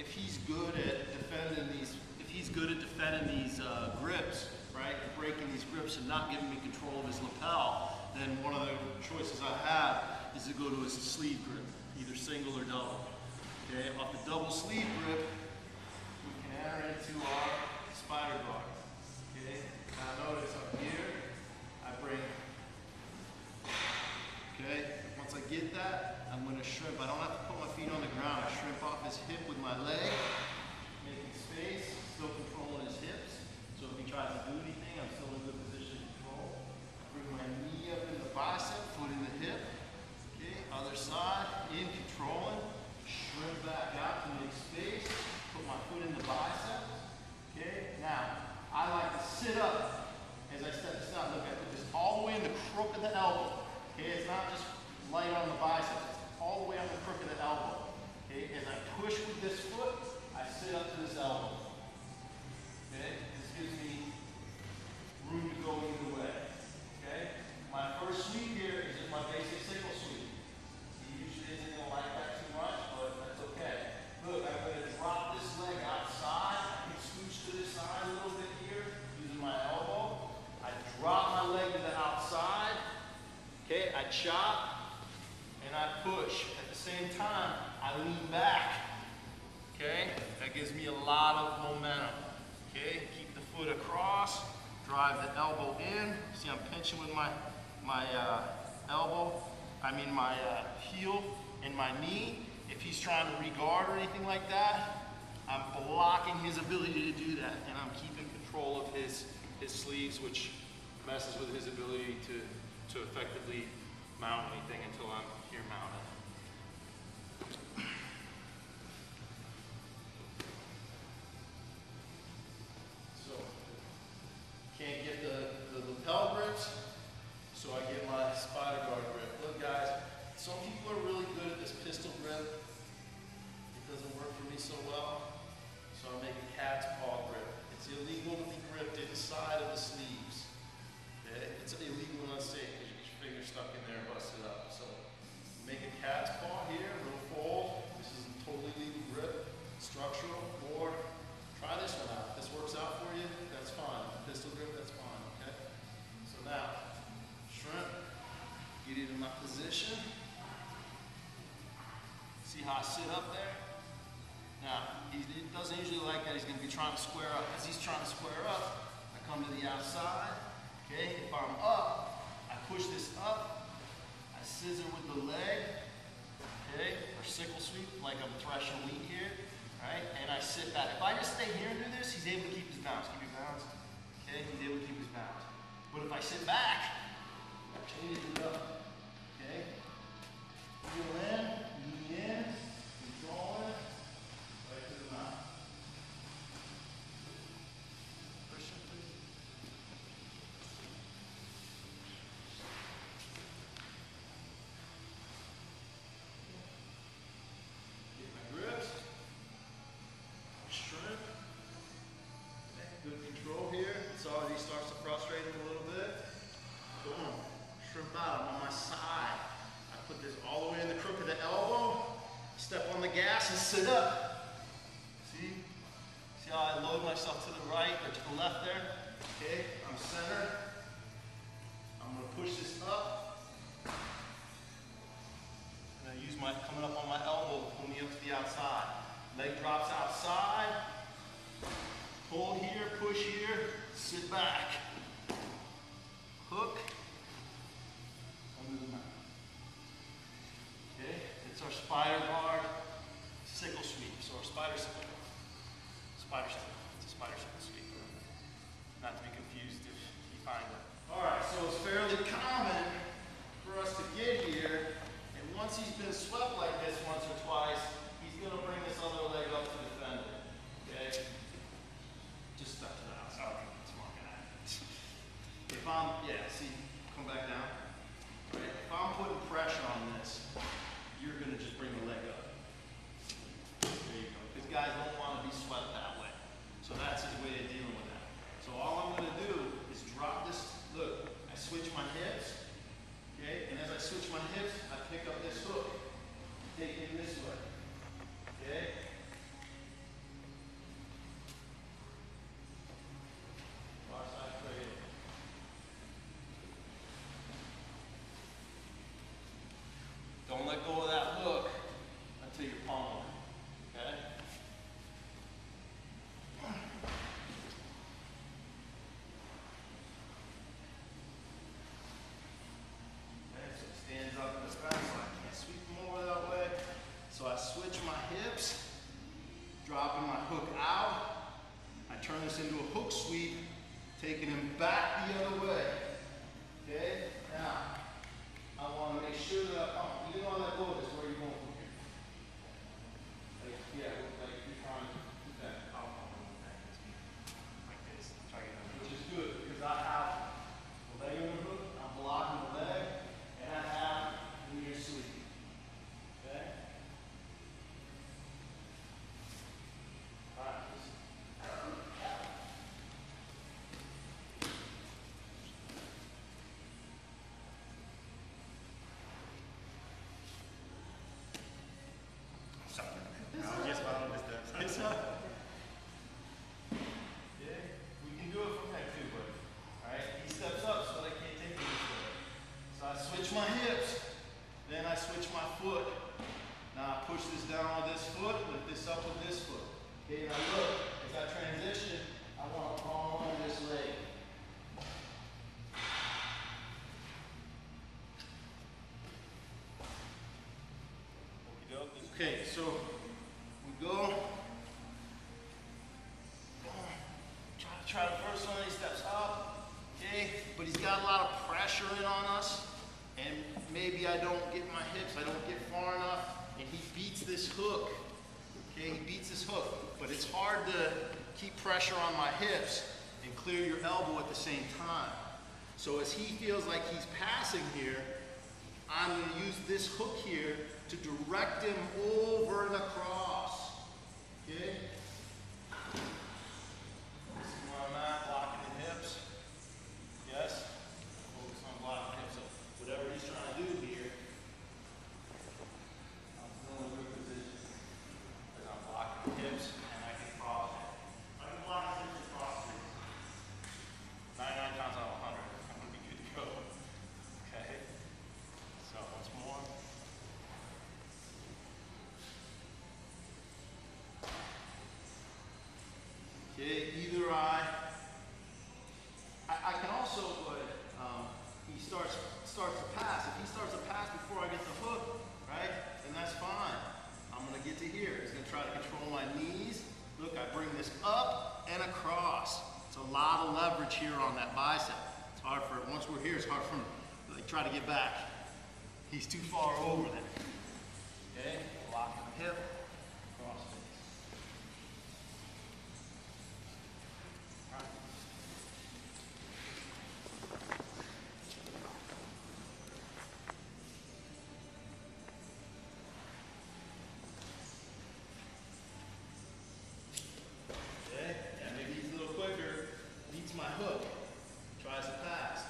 if he's good at defending these, grips, right, breaking these grips and not giving me control of his lapel, then one of the choices I have is to go to his sleeve grip, either single or double. Okay, off the double sleeve grip, we can enter into our spider guard. Okay, now notice up here, I bring, okay, once I get that, I'm going to shrimp. I don't have to put my feet on the ground. I shrimp off his hip with my leg, making space, still controlling his hips. So if he tries to do anything, I'm still in good position to control. Bring my knee up in the bicep, foot in the hip. Okay, other side, in, controlling. Shrimp back out to make space. Put my foot in the bicep. Okay, now, I like to sit up as I step this out. Look, I put this all the way in the crook of the elbow. Okay, it's not just light on the biceps, it's all the way on the crook of the elbow. Okay, as I push with this foot, I sit up to this elbow. Okay, this gives me room to go either way. Okay, my first sweep here is just my basic sickle sweep. He usually isn't going to like that too much, but that's okay. Look, I'm going to drop this leg outside. I can scooch to this side a little bit here using my elbow. I drop my leg to the outside. Okay, I chop and I push. At the same time, I lean back. Okay, that gives me a lot of momentum. Okay, keep the foot across, drive the elbow in. See, I'm pinching with my heel and my knee. If he's trying to re-guard or anything like that, I'm blocking his ability to do that, and I'm keeping control of his sleeves, which messes with his ability to effectively mount anything until I'm here mounted. So, can't get the lapel grips, so I get my spider guard grip. Look guys, some people are really good at this pistol grip. It doesn't work for me so well, so I make a cat's paw grip. It's illegal to be gripped inside of the sleeves. Okay? It's illegal and unsafe because you get your finger stuck in there and busted up. So make a cat's paw here, a little fold. This is a totally legal grip, structural, or try this one out. If this works out for you, that's fine. Pistol grip, that's fine, okay? So now, shrimp, get it in my position. See how I sit up there? Now, he doesn't usually like that. He's going to be trying to square up. As he's trying to square up, I come to the outside. Okay, if I'm up, I push this up. I scissor with the leg. Okay, or sickle sweep, like I'm threshing wheat here. Right, and I sit back. If I just stay here and do this, he's able to keep his balance. Keep your balance. Okay, he's able to keep his balance. But if I sit back, I change it up. Okay, heel in, knee in, control it. Right to the mouth. Push it, please. Get my grips. Shrimp. Good control here. It's already starts to frustrate him a little bit. Boom. Shrimp out. I'm on my side. I put this all the way in the crook of the elbow. Step on the gas and sit up. See? See how I load myself to the right or to the left there? Okay, I'm centered. I'm going to push this up. And I use my, coming up on my elbow, pull me up to the outside. Leg drops outside. Pull here, push here, sit back. Hook. Under the mount. Okay, it's our spider guard sickle sweep. So our spider sickle. Spider sickle. It's a spider sickle sweep. Not to be confused if you find it. Alright, so it's fairly common for us to get here, and once he's been swept like this once or twice, he's going to bring this other leg up to defend it. Okay? Just step to the outside. That's what I'm going to happen. If I'm, yeah, see, come back down. Right? If I'm putting pressure on this, you're going to just bring the leg up. There you go. Because guys don't want to be swept that way. So that's his way of dealing with that. So all I'm going to do is drop this. Look, I switch my hips. Okay? And as I switch my hips, I pick up this hook. Take it this way. Okay? Don't let go of that hook until you're pummeling. Okay? So it stands up in the ground, so I can't sweep him over that way. So I switch my hips, dropping my hook out. I turn this into a hook sweep, taking him back the other way. Okay? Now, I want to make sure that I pump. Even though I let go of this, where are you going from here? Like, yeah, like you're trying to do that. I'll pump like this. Try to get that. Which is good because I have the leg on the hook, I'm blocking the leg, and I have the near sweep. Okay? Practice. We can do it from there too, but alright, he steps up so that I can't take him this way. So I switch my hips, then I switch my foot. Now I push this down with this foot, lift this up with this foot. Okay, now look, as I transition, I want to palm on this leg. Okay, so we go. Try the first one, he steps up, okay? But he's got a lot of pressure in on us, and maybe I don't get my hips, I don't get far enough, and he beats this hook, okay? He beats this hook, but it's hard to keep pressure on my hips and clear your elbow at the same time. So as he feels like he's passing here, I'm gonna use this hook here to direct him over and across, okay? Okay, either I can also, he starts to pass. If he starts to pass before I get the hook, right, then that's fine. I'm going to get to here. He's going to try to control my knees. Look, I bring this up and across. It's a lot of leverage here on that bicep. It's hard for, once we're here, it's hard for him to like, try to get back. He's too far over there. Okay, lock the hip, cross face. My hook, tries to pass.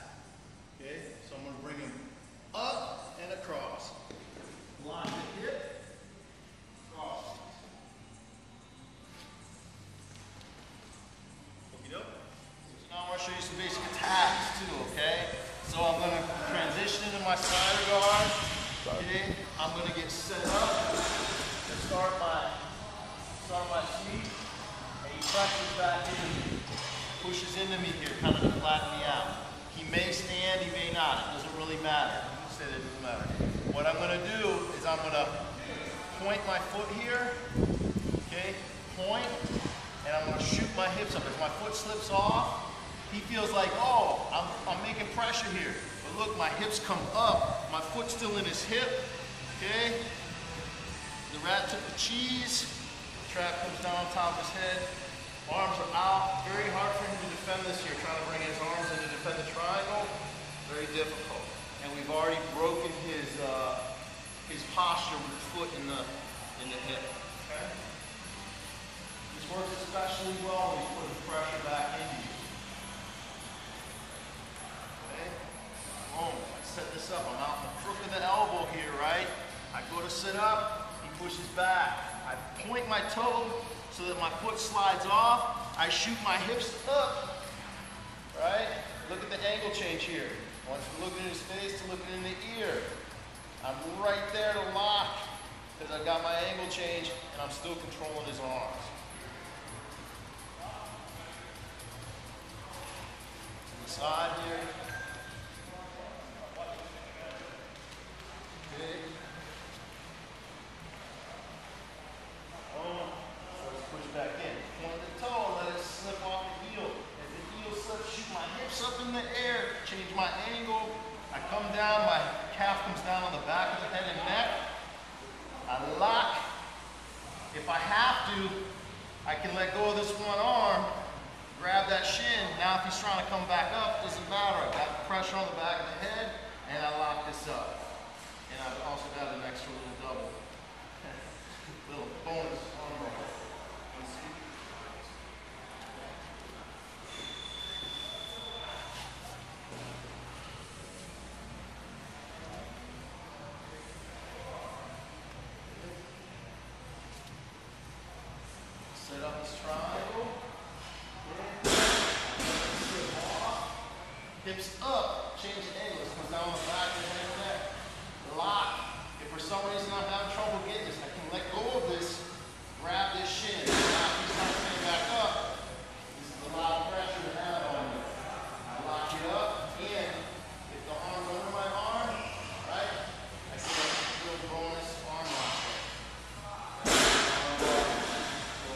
Okay, so I'm going to bring him up and across. Lock the hip, cross. Okey doke. So now I want to show you some basic attacks too, okay? So I'm going to transition into my spider guard. Okay, I'm going to get set up to start my sweep, and he presses back in. Pushes into me here, kind of to flatten me out. He may stand, he may not. It doesn't really matter. You can say that it doesn't matter. What I'm going to do is I'm going to point my foot here, okay, point, and I'm going to shoot my hips up. As my foot slips off, he feels like, oh, I'm making pressure here. But look, my hips come up, my foot's still in his hip, okay? The rat took the cheese, the trap comes down on top of his head. Arms are out. Very hard for him to defend this here. Trying to bring his arms in to defend the triangle. Very difficult. And we've already broken his posture with the foot in the hip. Okay? This works especially well when he's putting pressure back into you. Okay? Boom. I set this up. I'm out in the crook of the elbow here, right? I go to sit up. He pushes back. I point my toe so that my foot slides off. I shoot my hips up, right? Look at the angle change here. I want you to look in his face to looking in the ear. I'm right there to lock because I've got my angle change and I'm still controlling his arms. To the side here. Okay. Oh, so let's push back in. Point the toe and let it slip off the heel. As the heel slips, shoot my hips up in the air, change my angle. I come down, my calf comes down on the back of the head and neck. I lock. If I have to, I can let go of this one arm, grab that shin. Now if he's trying to come back up, doesn't matter. I've got pressure on the back of the head, and I lock this up. And I've also got an extra little double. Little bonus arm roll. Set up this triangle. Hips up, change the angle. This comes down on the back of the head and neck. Lock. If for some reason I'm having trouble getting this, I can let go of this, grab this shin. Now if he's not coming back up, this is a lot of pressure to have on me. I lock it up, and if the arm's under my arm, right, I can get a little bonus arm lock.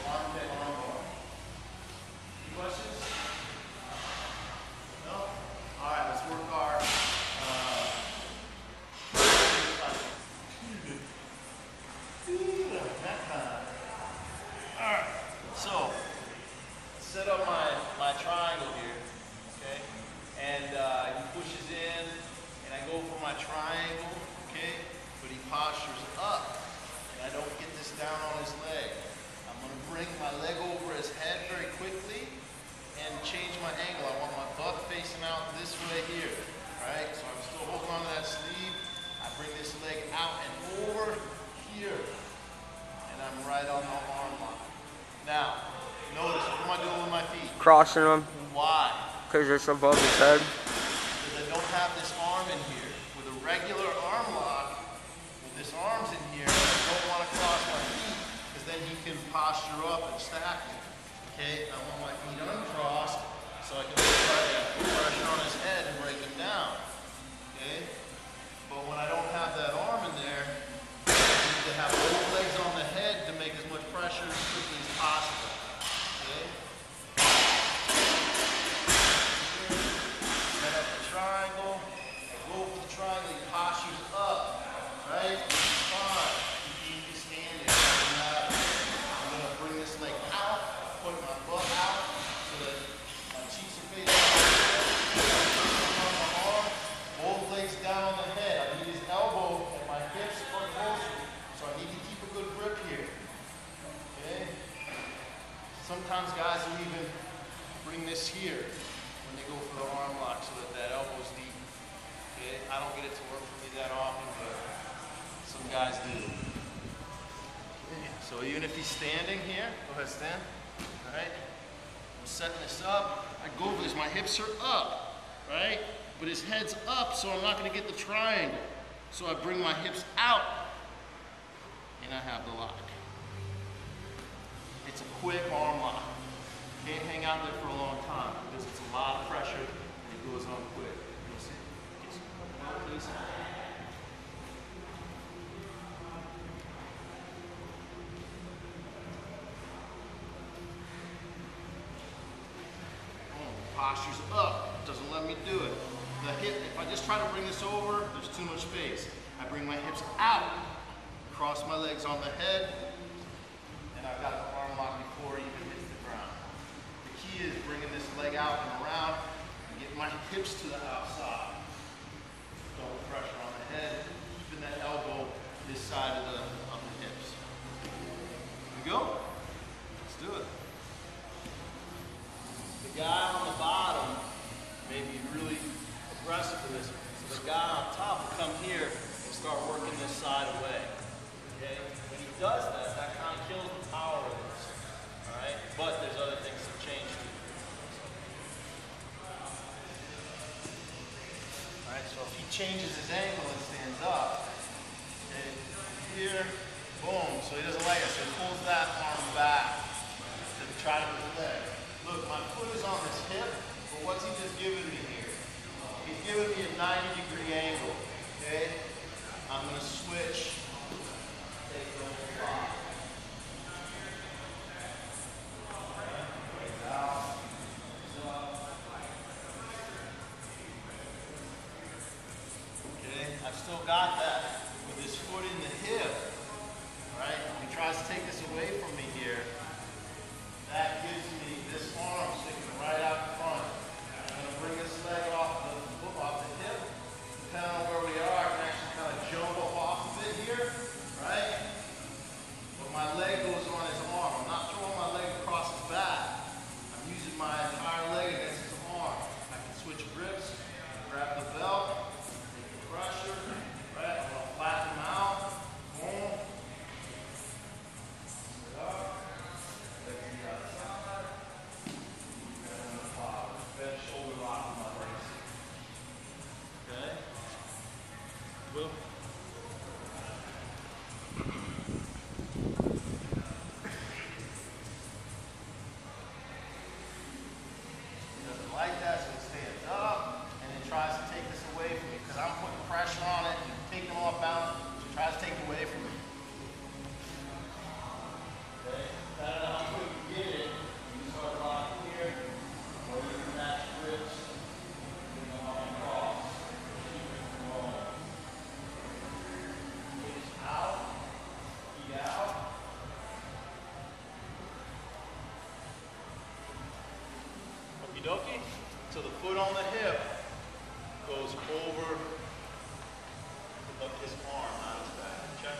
Armpit, arm bar. Any questions? No? All right, let's work our all right, so set up my triangle here, okay? And he pushes in, and I go for my triangle, okay? But he postures up, and I don't get this down on his leg. I'm gonna bring my leg over his head very quickly and change my angle. I want my butt facing out this way here, right? So I'm still holding on to that sleeve. I bring this leg out and over here, and I'm right on the arm lock. Now, notice, what am I doing with my feet? Crossing them. Why? Because it's above his head. Because I don't have this arm in here. With a regular arm lock, with this arm's in here, I don't want to cross my feet, because then he can posture up and stack me. Okay, I want my feet uncrossed, so I can try to put pressure on his head and break him down. Okay? But when I don't have that arm in there, I need to have both legs on the head to make as much pressure as quickly as possible. Okay? Set up the triangle. I go for the triangle, he postures up. Right? It's fine. You keep standing. Doesn't matter. I'm going to bring this leg out, put my butt out so that my cheeks are facing on my arm. Both legs down on the head. I need his elbow and my hips are closer. So I need to keep a good grip here. Okay? Sometimes guys will even bring this here when they go for the arm lock so that that elbow's deep. Okay? I don't get it to work for me that often, but some guys do. Okay. So even if he's standing here, go ahead, stand. All right? I'm setting this up. I go over this. My hips are up, right? But his head's up, so I'm not going to get the triangle. So I bring my hips out, and I have the lock. It's a quick arm lock. Can't hang out there for a long time because it's a lot of pressure and it goes on quick. You'll see. Get some help, please. Posture's up, doesn't let me do it. The hip, if I just try to bring this over, there's too much space. I bring my hips out, cross my legs on the head, and I've got the arm lock before it even hits the ground. The key is bringing this leg out and around and getting my hips to the outside. Double pressure on the head, keeping that elbow this side of the hips. Here we go. Let's do it. The guy on the bottom may be really aggressive for this. So the guy on top will come here and start working this side away. Okay? When he does that, that kind of kills the power of this. Alright? But there's other things that change too. Alright, so if he changes his angle and stands up, Okay, here, boom. So he doesn't like it. So he pulls that arm back to try to his leg. Look, my foot is on this hip, but what's he just giving me here? He's giving me a 90-degree angle. Okay? I'm going to switch. Take the whole block. Okay, I've still got that with his foot in the hip. Right? He tries to take this away from me here. That gives me this arm sticking right out in front. I'm going to bring this leg off the hip. Depending on where we are, I can actually kind of jump up off of it here. Right? But my leg goes on his arm. I'm not throwing my leg across his back. I'm using my entire leg against his arm. I can switch grips, grab the belt, take the pressure. Right? I'm going to flatten him out. Boom. Well, he doesn't like that, so he stands up and then tries to take this away from me because I'm putting pressure on it and taking him off balance, so he tries to take it away from me. Okay, depending on how quick you get it, you can start locking here, or you can match grips, bring them on across, keep it going. Out, feet out. Okie dokie. So the foot on the hip goes over his arm, not his back. Check.